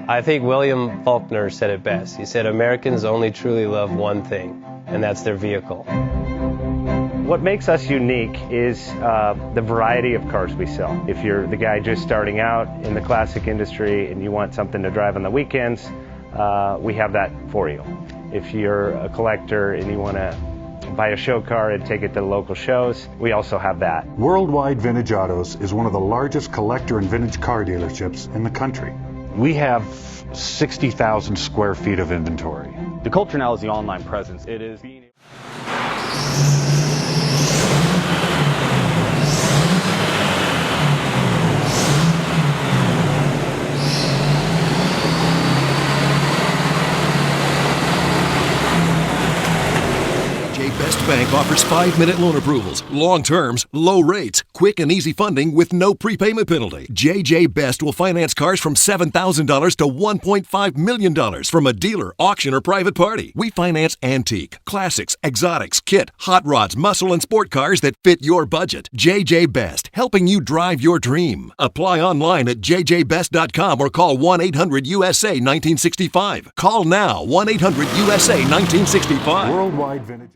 I think William Faulkner said it best. He said, Americans only truly love one thing, and that's their vehicle. What makes us unique is the variety of cars we sell. If you're the guy just starting out in the classic industry and you want something to drive on the weekends, we have that for you. If you're a collector and you want to buy a show car and take it to the local shows, we also have that. Worldwide Vintage Autos is one of the largest collector and vintage car dealerships in the country. We have 60,000 square feet of inventory. The culture now is the online presence. It is being Best Bank offers 5-minute loan approvals, long terms, low rates, quick and easy funding with no prepayment penalty. JJ Best will finance cars from $7,000 to $1.5 million from a dealer, auction, or private party. We finance antique, classics, exotics, kit, hot rods, muscle, and sport cars that fit your budget. JJ Best, helping you drive your dream. Apply online at jjbest.com or call 1-800-USA-1965. Call now, 1-800-USA-1965. Worldwide Vintage